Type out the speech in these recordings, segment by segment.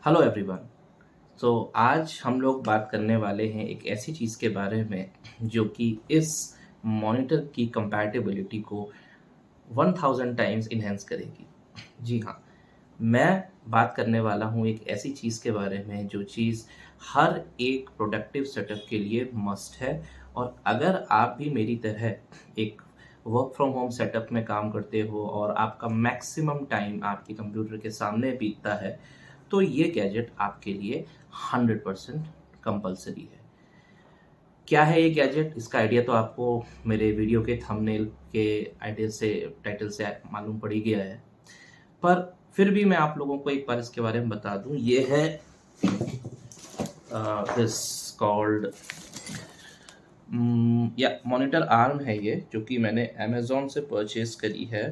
Hello everyone. तो आज हम लोग बात करने वाले हैं एक ऐसी चीज़ के बारे में जो कि इस मॉनिटर की कंपैटिबिलिटी को 1000 टाइम्स इन्हेंस करेगी। जी हाँ, मैं बात करने वाला हूँ एक ऐसी चीज़ के बारे में जो चीज़ हर एक प्रोडक्टिव सेटअप के लिए मस्ट है। और अगर आप भी मेरी तरह एक वर्क फ्रॉम होम सेटअप में काम करते हो और आपका मैक्सिमम टाइम आपके कंप्यूटर के सामने बीतता है, तो ये गैजेट आपके लिए 100% कंपलसरी है। क्या है ये गैजेट? इसका आइडिया तो आपको मेरे वीडियो के थंबनेल के आइडिया से, टाइटल से मालूम पड़ ही गया है, पर फिर भी मैं आप लोगों को एक बार इसके बारे में बता दूं। ये है दिस कॉल्ड या मॉनिटर आर्म है ये, जो कि मैंने अमेज़ॉन से परचेज करी है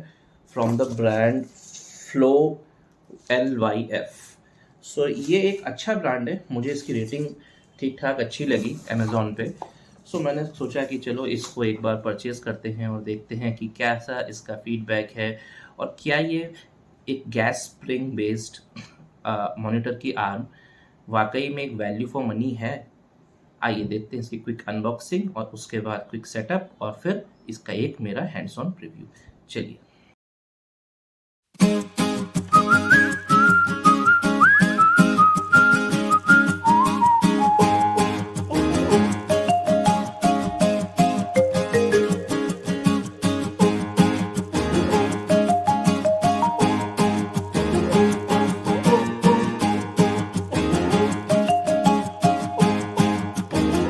from the brand flow LYF। सो ये एक अच्छा ब्रांड है, मुझे इसकी रेटिंग ठीक ठाक अच्छी लगी अमेज़ॉन पे। सो मैंने सोचा कि चलो इसको एक बार परचेज़ करते हैं और देखते हैं कि कैसा इसका फीडबैक है और क्या ये एक गैस स्प्रिंग बेस्ड मॉनिटर की आर्म वाकई में एक वैल्यू फॉर मनी है। आइए देखते हैं इसकी क्विक अनबॉक्सिंग और उसके बाद क्विक सेटअप और फिर इसका एक मेरा हैंड्स ऑन रिव्यू। चलिए।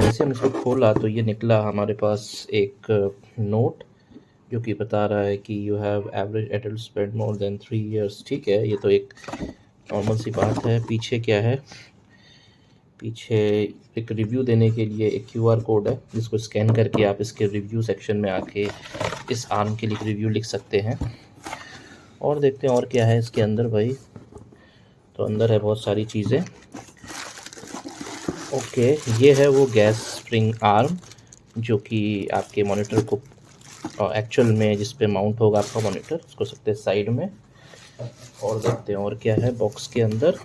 जैसे हम इसको खोला तो ये निकला हमारे पास एक नोट जो कि बता रहा है कि you have average adult spend more than 3 years. ठीक है, ये तो एक नॉर्मल सी बात है। पीछे क्या है? पीछे एक रिव्यू देने के लिए एक QR कोड है जिसको स्कैन करके आप इसके रिव्यू सेक्शन में आके इस आर्म के लिए रिव्यू लिख सकते हैं। और देखते हैं और क्या है इसके अंदर भाई। तो अंदर है बहुत सारी चीज़ें। ओके, ये है वो गैस स्प्रिंग आर्म जो कि आपके मॉनिटर को एक्चुअल में जिस पे माउंट होगा आपका मॉनिटर, उसको सकते हैं साइड में। और देखते हैं और क्या है बॉक्स के अंदर।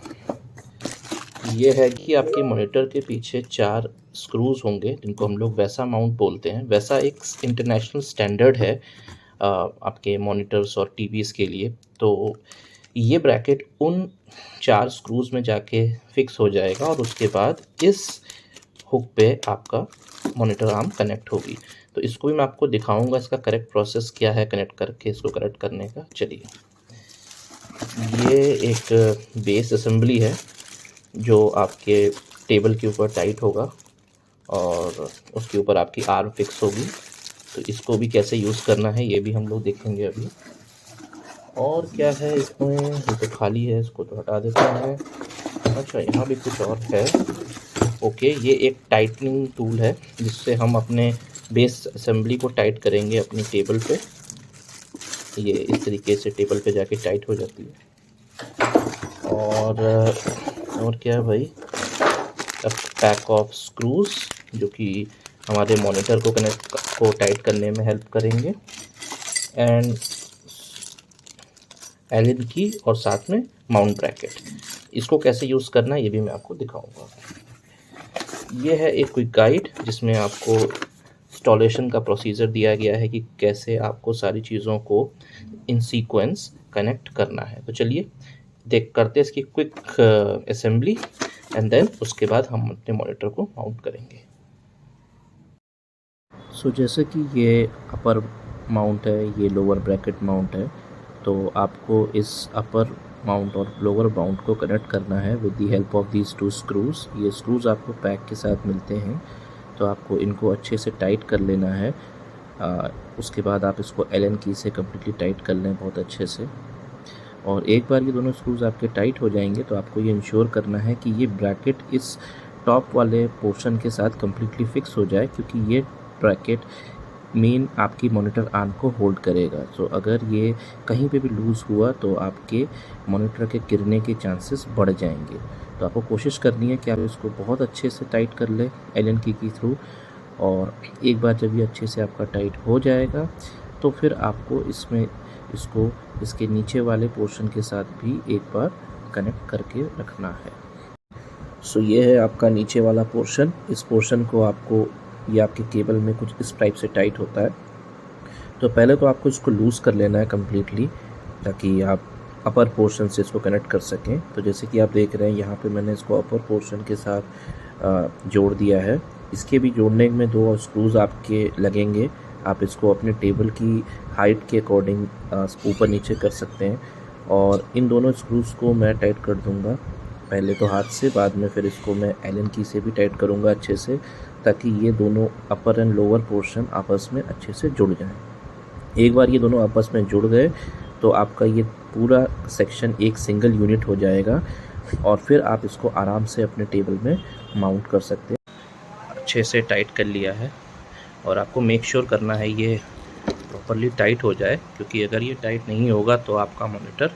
ये है कि आपके मॉनिटर के पीछे 4 स्क्रूज होंगे जिनको हम लोग वैसा माउंट बोलते हैं। वैसा एक इंटरनेशनल स्टैंडर्ड है आपके मॉनिटर्स और टीवीज़ के लिए। तो ये ब्रैकेट उन 4 स्क्रूज में जाके फिक्स हो जाएगा और उसके बाद इस हुक पे आपका मॉनिटर आर्म कनेक्ट होगी। तो इसको भी मैं आपको दिखाऊंगा, इसका करेक्ट प्रोसेस क्या है कनेक्ट करके इसको कनेक्ट करने का। चलिए, ये एक बेस असेंबली है जो आपके टेबल के ऊपर टाइट होगा और उसके ऊपर आपकी आर्म फिक्स होगी। तो इसको भी कैसे यूज़ करना है ये भी हम लोग देखेंगे अभी। और क्या है इसमें? ये तो खाली है, इसको तो हटा देते हैं। अच्छा, यहाँ भी कुछ और है। ओके, ये एक टाइटनिंग टूल है जिससे हम अपने बेस असेंबली को टाइट करेंगे अपनी टेबल पे। ये इस तरीके से टेबल पे जाके टाइट हो जाती है। और क्या है भाई? पैक ऑफ स्क्रूज जो कि हमारे मॉनिटर को टाइट करने में हेल्प करेंगे, एंड एलन की और साथ में माउंट ब्रैकेट। इसको कैसे यूज़ करना है ये भी मैं आपको दिखाऊंगा। ये है एक क्विक गाइड जिसमें आपको इंस्टॉलेशन का प्रोसीजर दिया गया है कि कैसे आपको सारी चीज़ों को इन सीक्वेंस कनेक्ट करना है। तो चलिए देख करते हैं इसकी क्विक असेंबली एंड देन उसके बाद हम अपने मॉनिटर को माउंट करेंगे। सो जैसे कि ये अपर माउंट है, ये लोअर ब्रैकेट माउंट है। तो आपको इस अपर माउंट और लोअर माउंट को कनेक्ट करना है with the help of these 2 screws. ये स्क्रूज आपको पैक के साथ मिलते हैं, तो आपको इनको अच्छे से टाइट कर लेना है। उसके बाद आप इसको एलन की से कम्प्लीटली टाइट कर लें बहुत अच्छे से। और एक बार ये दोनों स्क्रूज आपके टाइट हो जाएंगे तो आपको ये इंश्योर करना है कि ये ब्रैकेट इस टॉप वाले पोर्शन के साथ कम्प्लीटली फिक्स हो जाए, क्योंकि ये ब्रैकेट मेन आपकी मॉनिटर आर्म को होल्ड करेगा। सो अगर ये कहीं पे भी लूज़ हुआ तो आपके मॉनिटर के गिरने के चांसेस बढ़ जाएंगे। तो आपको कोशिश करनी है कि आप इसको बहुत अच्छे से टाइट कर लें एलन की थ्रू। और एक बार जब ये अच्छे से आपका टाइट हो जाएगा तो फिर आपको इसको इसके नीचे वाले पोर्शन के साथ भी एक बार कनेक्ट करके रखना है। सो ये है आपका नीचे वाला पोर्शन। इस पोर्शन को आपको, ये आपके केबल में कुछ इस टाइप से टाइट होता है। तो पहले तो आपको इसको लूज़ कर लेना है कम्प्लीटली, ताकि आप अपर पोर्शन से इसको कनेक्ट कर सकें। तो जैसे कि आप देख रहे हैं यहाँ पे मैंने इसको अपर पोर्शन के साथ जोड़ दिया है। इसके भी जोड़ने में 2 स्क्रूज़ आपके लगेंगे। आप इसको अपने टेबल की हाइट के अकॉर्डिंग ऊपर नीचे कर सकते हैं। और इन दोनों स्क्रूज़ को मैं टाइट कर दूंगा, पहले तो हाथ से, बाद में फिर इसको मैं एलन की से भी टाइट करूंगा अच्छे से, ताकि ये दोनों अपर एंड लोअर पोर्शन आपस में अच्छे से जुड़ जाएं। एक बार ये दोनों आपस में जुड़ गए तो आपका ये पूरा सेक्शन एक सिंगल यूनिट हो जाएगा, और फिर आप इसको आराम से अपने टेबल में माउंट कर सकते हैं। अच्छे से टाइट कर लिया है, और आपको मेक श्योर करना है ये प्रॉपरली टाइट हो जाए, क्योंकि अगर ये टाइट नहीं होगा तो आपका मॉनिटर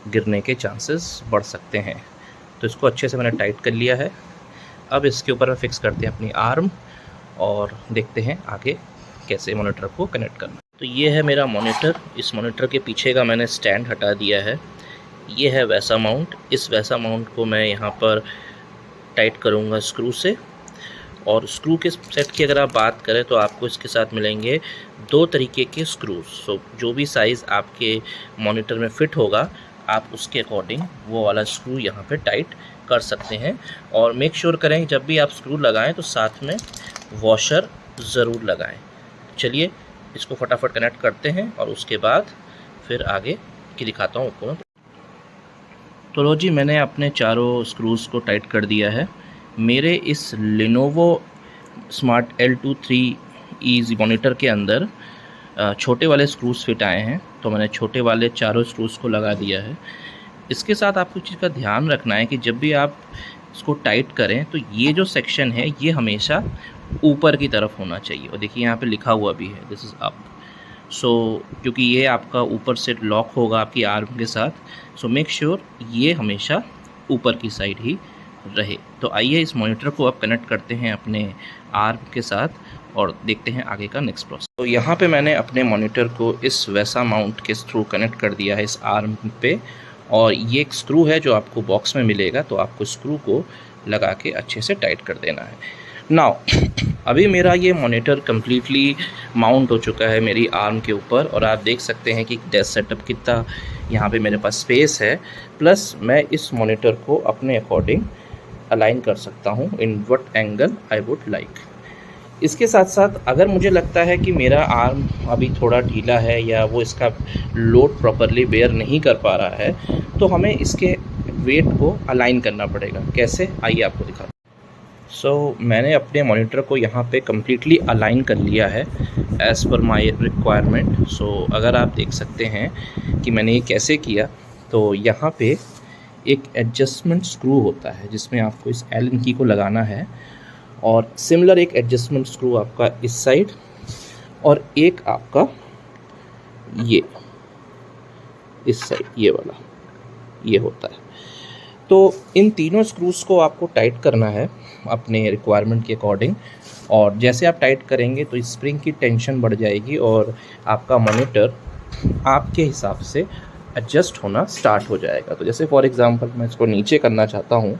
गिरने के चांसेस बढ़ सकते हैं। तो इसको अच्छे से मैंने टाइट कर लिया है। अब इसके ऊपर फिक्स करते हैं अपनी आर्म, और देखते हैं आगे कैसे मॉनिटर को कनेक्ट करना। तो ये है मेरा मॉनिटर। इस मॉनिटर के पीछे का मैंने स्टैंड हटा दिया है। ये है वैसा माउंट। इस वैसा माउंट को मैं यहाँ पर टाइट करूँगा स्क्रू से। और स्क्रू के सेट की अगर आप बात करें तो आपको इसके साथ मिलेंगे 2 तरीके के स्क्रूज। सो जो भी साइज़ आपके मॉनिटर में फ़िट होगा, आप उसके अकॉर्डिंग वो वाला स्क्रू यहाँ पे टाइट कर सकते हैं। और मेक श्योर करें जब भी आप स्क्रू लगाएं तो साथ में वॉशर ज़रूर लगाएं। चलिए इसको फटाफट कनेक्ट करते हैं, और उसके बाद फिर आगे की दिखाता हूँ आपको। तो लो जी, मैंने अपने चारों स्क्रूज़ को टाइट कर दिया है। मेरे इस Lenovo smart L2 3E monitor के अंदर छोटे वाले स्क्रूज़ फिट आए हैं, तो मैंने छोटे वाले चारों स्क्रूज़ को लगा दिया है। इसके साथ आपको चीज़ का ध्यान रखना है कि जब भी आप इसको टाइट करें तो ये जो सेक्शन है ये हमेशा ऊपर की तरफ होना चाहिए। और देखिए यहाँ पे लिखा हुआ भी है, दिस इज़ अप। सो क्योंकि ये आपका ऊपर से लॉक होगा आपकी आर्म के साथ, सो मेक श्योर ये हमेशा ऊपर की साइड ही रहे। तो आइए इस मॉनिटर को अब कनेक्ट करते हैं अपने आर्म के साथ, और देखते हैं आगे का नेक्स्ट प्रोसेस। तो यहाँ पे मैंने अपने मॉनिटर को इस वैसा माउंट के थ्रू कनेक्ट कर दिया है इस आर्म पे। और ये एक स्क्रू है जो आपको बॉक्स में मिलेगा, तो आपको स्क्रू को लगा के अच्छे से टाइट कर देना है। नाउ अभी मेरा ये मॉनिटर कम्प्लीटली माउंट हो चुका है मेरी आर्म के ऊपर, और आप देख सकते हैं कि डेस्क सेटअप कितना यहाँ पे मेरे पास स्पेस है। प्लस मैं इस मॉनिटर को अपने अकॉर्डिंग अलाइन कर सकता हूँ in what angle I would like. इसके साथ साथ अगर मुझे लगता है कि मेरा आर्म अभी थोड़ा ढीला है या वो इसका लोड प्रॉपरली बेयर नहीं कर पा रहा है, तो हमें इसके वेट को अलाइन करना पड़ेगा। कैसे, आइए आपको दिखाता हूँ। सो मैंने अपने मॉनिटर को यहाँ पे कम्प्लीटली अलाइन कर लिया है एज़ पर माय रिक्वायरमेंट। सो अगर आप देख सकते हैं कि मैंने ये कैसे किया, तो यहाँ पे एक एडजस्टमेंट स्क्रू होता है जिसमें आपको इस एलन की को लगाना है, और सिमिलर एक एडजस्टमेंट स्क्रू आपका इस साइड, और एक आपका ये इस साइड, ये वाला ये होता है। तो इन तीनों स्क्रूज़ को आपको टाइट करना है अपने रिक्वायरमेंट के अकॉर्डिंग। और जैसे आप टाइट करेंगे तो स्प्रिंग की टेंशन बढ़ जाएगी, और आपका मॉनिटर आपके हिसाब से एडजस्ट होना स्टार्ट हो जाएगा। तो जैसे फॉर एग्ज़ाम्पल मैं इसको नीचे करना चाहता हूँ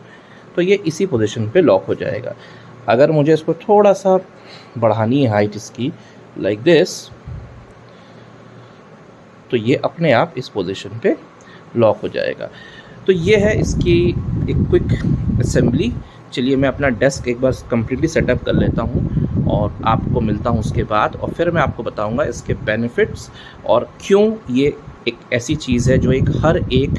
तो ये इसी पोजीशन पे लॉक हो जाएगा। अगर मुझे इसको थोड़ा सा बढ़ानी है हाइट इसकी, लाइक दिस, तो ये अपने आप इस पोजीशन पे लॉक हो जाएगा। तो ये है इसकी एक क्विक असेंबली। चलिए मैं अपना डेस्क एक बार कम्प्लीटली सेटअप कर लेता हूँ, और आपको मिलता हूँ उसके बाद, और फिर मैं आपको बताऊँगा इसके बेनिफिट्स और क्यों ये एक ऐसी चीज़ है जो हर एक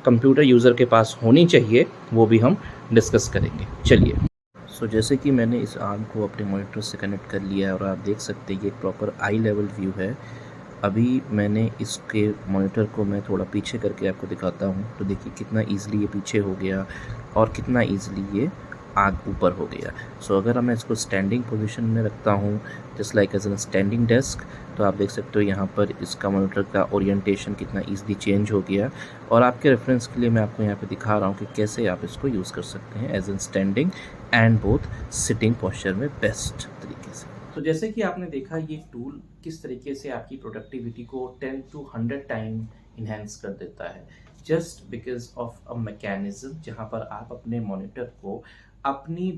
कंप्यूटर यूज़र के पास होनी चाहिए, वो भी हम डिस्कस करेंगे। चलिए। सो जैसे कि मैंने इस आर्म को अपने मॉनिटर से कनेक्ट कर लिया है, और आप देख सकते हैं ये एक प्रॉपर आई लेवल व्यू है। अभी मैंने इसके मॉनिटर को मैं थोड़ा पीछे करके आपको दिखाता हूँ, तो देखिए कितना ईज़िली ये पीछे हो गया और कितना ईज़िली ये आग ऊपर हो गया। सो अगर मैं इसको स्टैंडिंग पोजीशन में रखता हूँ, just like as an standing desk, तो आप देख सकते हो यहाँ पर इसका मॉनिटर का ओरिएंटेशन कितना ईज़िली चेंज हो गया। और आपके रेफरेंस के लिए मैं आपको यहाँ पे दिखा रहा हूँ कि कैसे आप इसको यूज़ कर सकते हैं as an standing and both sitting posture में बेस्ट तरीके से। तो जैसे कि आपने देखा ये टूल किस तरीके से आपकी प्रोडक्टिविटी को 10 to 100 टाइम इन्हेंस कर देता है। Just because of a mechanism जहाँ पर आप अपने मॉनिटर को अपनी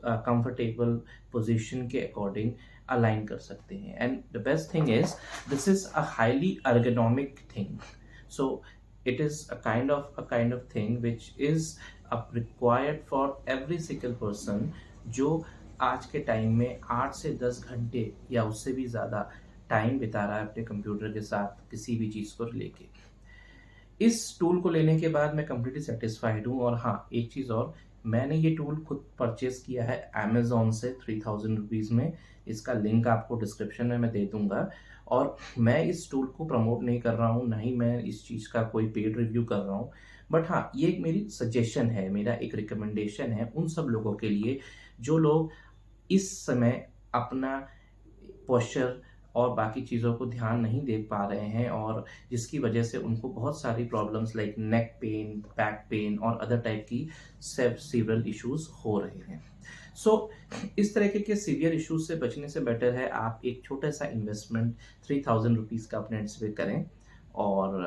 कंफर्टेबल पोजीशन के अकॉर्डिंग अलाइन कर सकते हैं। And the best thing is this is a highly ergonomic thing, so it is a kind of thing which is required for every single person जो आज के टाइम में 8 से 10 घंटे या उससे भी ज़्यादा टाइम बिता रहा है अपने कंप्यूटर के साथ किसी भी चीज़ को लेके। इस टूल को लेने के बाद मैं कंप्लीटली सेटिस्फाइड हूँ। और हाँ, एक चीज़ और, मैंने ये टूल खुद परचेज़ किया है अमेज़न से 3000 रुपीज़ में। इसका लिंक आपको डिस्क्रिप्शन में मैं दे दूँगा। और मैं इस टूल को प्रमोट नहीं कर रहा हूँ, ना ही मैं इस चीज़ का कोई पेड रिव्यू कर रहा हूँ। बट हाँ, ये एक मेरी सजेशन है, मेरा एक रिकमेंडेशन है उन सब लोगों के लिए जो लोग इस समय अपना पोस्चर और बाकी चीज़ों को ध्यान नहीं दे पा रहे हैं, और जिसकी वजह से उनको बहुत सारी problems like neck pain, back pain और अदर टाइप की सीवरल इश्यूज हो रहे हैं। सो इस तरह के सीवियर इश्यूज से बचने से बेटर है आप एक छोटा सा इन्वेस्टमेंट 3000 रुपीज़ का अपने एंड पे करें। और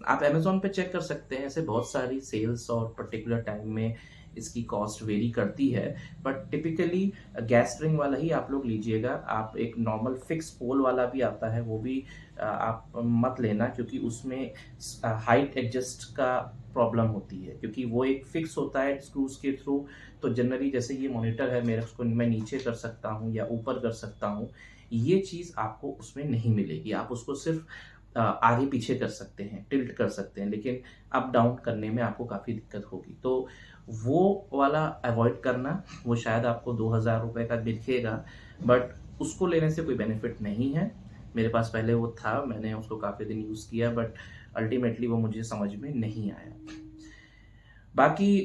आप अमेज़न पे चेक कर सकते हैं, ऐसे बहुत सारी सेल्स और पर्टिकुलर टाइम में इसकी कॉस्ट वेरी करती है। बट टिपिकली गैस स्प्रिंग वाला ही आप लोग लीजिएगा। आप एक नॉर्मल फिक्स पोल वाला भी आता है, वो भी आप मत लेना, क्योंकि उसमें हाइट एडजस्ट का प्रॉब्लम होती है, क्योंकि वो एक फिक्स होता है स्क्रूज के थ्रू। तो जनरली जैसे ये मॉनिटर है मेरे, उसको मैं नीचे कर सकता हूँ या ऊपर कर सकता हूँ, ये चीज़ आपको उसमें नहीं मिलेगी। आप उसको सिर्फ आगे पीछे कर सकते हैं, टिल्ट कर सकते हैं, लेकिन अप डाउन करने में आपको काफ़ी दिक्कत होगी। तो वो वाला अवॉइड करना, वो शायद आपको 2000 रुपये का दिखेगा, बट उसको लेने से कोई बेनिफिट नहीं है। मेरे पास पहले वो था, मैंने उसको काफ़ी दिन यूज़ किया, बट अल्टीमेटली वो मुझे समझ में नहीं आया। बाकी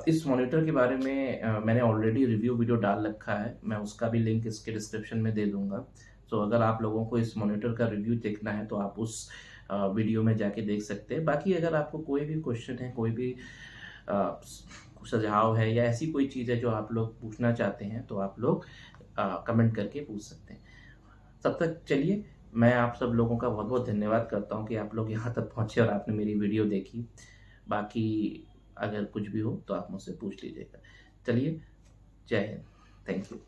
इस मॉनिटर के बारे में मैंने ऑलरेडी रिव्यू वीडियो डाल रखा है, मैं उसका भी लिंक इसके डिस्क्रिप्शन में दे दूंगा। तो अगर आप लोगों को इस मॉनिटर का रिव्यू देखना है तो आप उस वीडियो में जाके देख सकते हैं। बाकी अगर आपको कोई भी क्वेश्चन है, कोई भी अ, सुझाव है, या ऐसी कोई चीज़ है जो आप लोग पूछना चाहते हैं, तो आप लोग कमेंट करके पूछ सकते हैं। तब तक चलिए, मैं आप सब लोगों का बहुत बहुत धन्यवाद करता हूँ कि आप लोग यहाँ तक पहुँचे और आपने मेरी वीडियो देखी। बाकी अगर कुछ भी हो तो आप मुझसे पूछ लीजिएगा। चलिए, जय हिंद, थैंक यू।